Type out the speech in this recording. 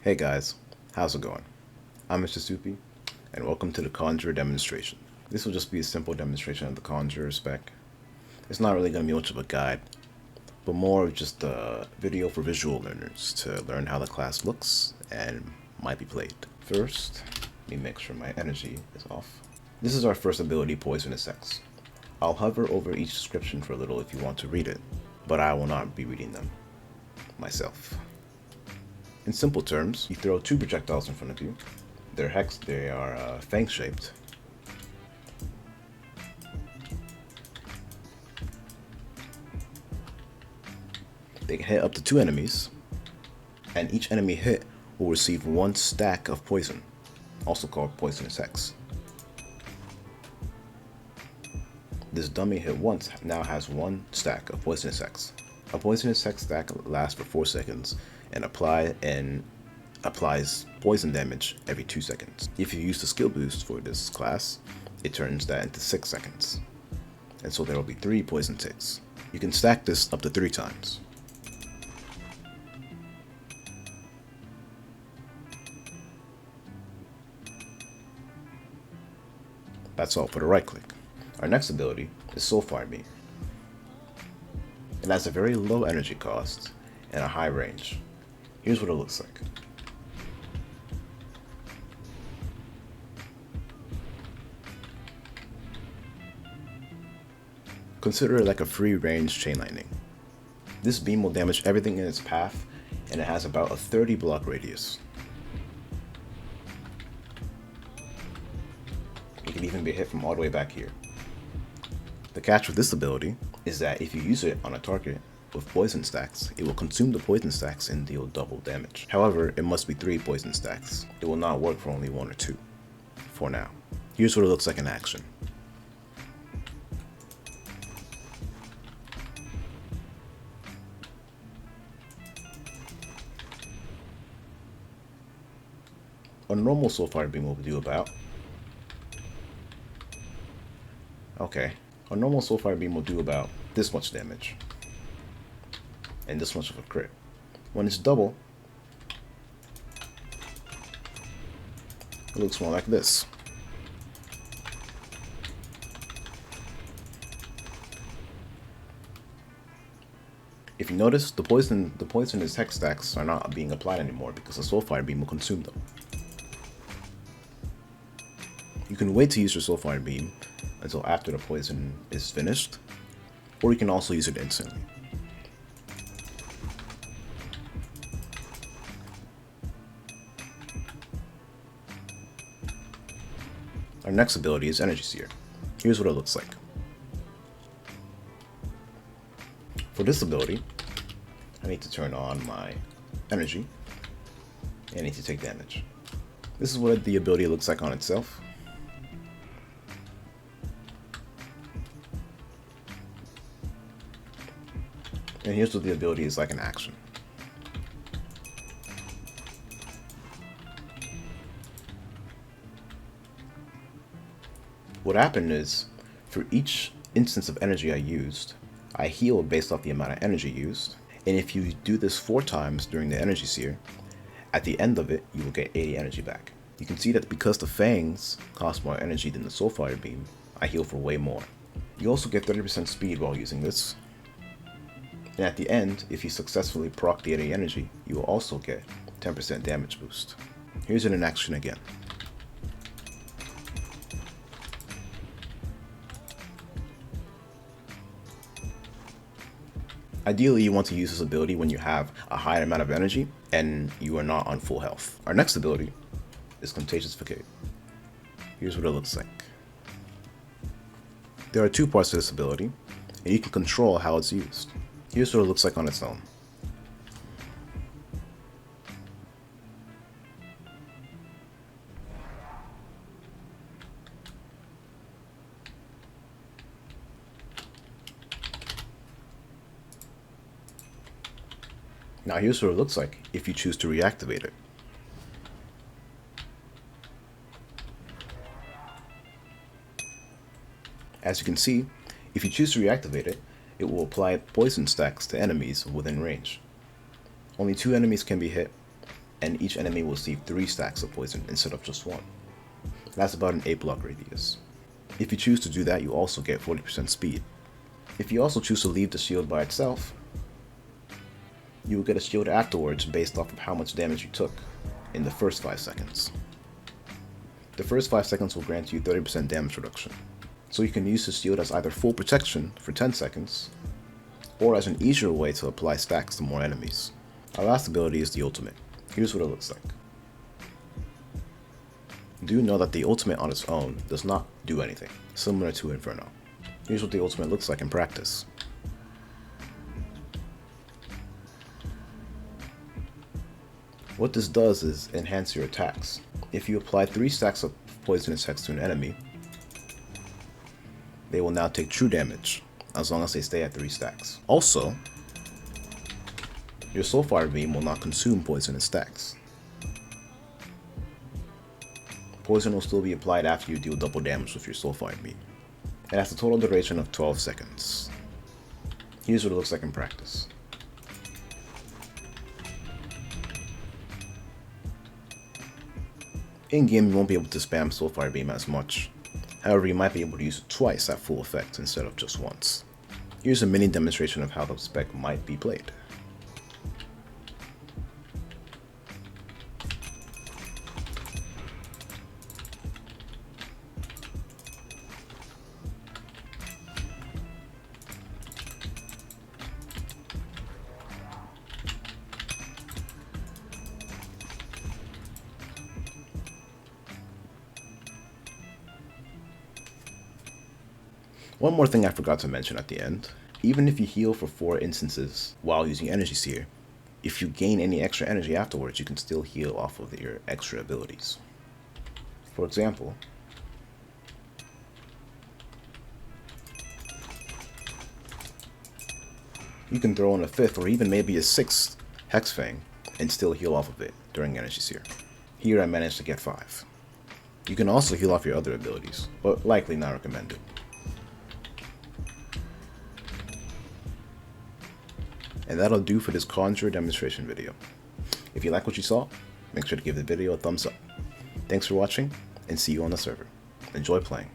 Hey guys, how's it going? I'm Mr. Soupy, and welcome to the Conjurer demonstration. This will just be a simple demonstration of the Conjurer spec. It's not really going to be much of a guide, but more of just a video for visual learners to learn how the class looks and might be played. First, let me make sure my energy is off. This is our first ability, Poisonous X. I'll hover over each description for a little if you want to read it, but I will not be reading them myself. In simple terms, you throw two projectiles in front of you. They are fang-shaped. They can hit up to two enemies, and each enemy hit will receive one stack of poison, also called Poisonous X. This dummy hit once now has one stack of Poisonous X. A Poisonous X stack lasts for 4 seconds and applies poison damage every 2 seconds. If you use the skill boost for this class, it turns that into 6 seconds. And so there will be 3 poison ticks. You can stack this up to 3 times. That's all for the right click. Our next ability is Soulfire Beam. It has a very low energy cost and a high range. Here's what it looks like. Consider it like a free range chain lightning. This beam will damage everything in its path, and it has about a 30 block radius. It can even be hit from all the way back here. The catch with this ability is that if you use it on a target with poison stacks, it will consume the poison stacks and deal double damage. However, it must be 3 poison stacks. It will not work for only 1 or 2, for now. Here's what it looks like in action. A normal Soulfire Beam will do about... A normal Soulfire Beam will do about this much damage. And this much of a crit. When it's double, it looks more like this. If you notice, the poisonous hex stacks are not being applied anymore because the Soulfire Beam will consume them. You can wait to use your Soulfire Beam until after the poison is finished, or you can also use it instantly. Our next ability is Energy Seer. Here's what it looks like. For this ability, I need to turn on my energy, and I need to take damage. This is what the ability looks like on itself. And here's what the ability is like in action. What happened is, for each instance of energy I used, I healed based off the amount of energy used, and if you do this 4 times during the Energy Seer, at the end of it, you will get 80 energy back. You can see that because the fangs cost more energy than the Soulfire Beam, I heal for way more. You also get 30% speed while using this, and at the end, if you successfully proc the 80 energy, you will also get 10% damage boost. Here's it in action again. Ideally, you want to use this ability when you have a high amount of energy and you are not on full health. Our next ability is Contagious Facade. Here's what it looks like. There are 2 parts to this ability, and you can control how it's used. Here's what it looks like on its own. Now here's what it looks like if you choose to reactivate it. As you can see, if you choose to reactivate it, it will apply poison stacks to enemies within range. Only 2 enemies can be hit, and each enemy will receive 3 stacks of poison instead of just 1. That's about an 8 block radius. If you choose to do that, you also get 40% speed. If you also choose to leave the shield by itself, you will get a shield afterwards based off of how much damage you took in the first 5 seconds. The first 5 seconds will grant you 30% damage reduction, so you can use the shield as either full protection for 10 seconds, or as an easier way to apply stacks to more enemies. Our last ability is the ultimate. Here's what it looks like. Do know that the ultimate on its own does not do anything, similar to Inferno. Here's what the ultimate looks like in practice. What this does is enhance your attacks. If you apply 3 stacks of poisonous hex to an enemy, they will now take true damage, as long as they stay at 3 stacks. Also, your Soulfire Beam will not consume poison in stacks. Poison will still be applied after you deal double damage with your Soulfire Beam. It has a total duration of 12 seconds. Here's what it looks like in practice. In game, you won't be able to spam Soulfire Beam as much. However, you might be able to use it twice at full effect instead of just once. Here's a mini demonstration of how the spec might be played. One more thing I forgot to mention at the end. Even if you heal for 4 instances while using Energy Seer, if you gain any extra energy afterwards, you can still heal off of your extra abilities. For example, you can throw in a 5th or even maybe a 6th Hex Fang and still heal off of it during Energy Seer. Here I managed to get 5. You can also heal off your other abilities, but likely not recommended. And that'll do for this Conjurer demonstration video. If you like what you saw, make sure to give the video a thumbs up. Thanks for watching, and see you on the server. Enjoy playing.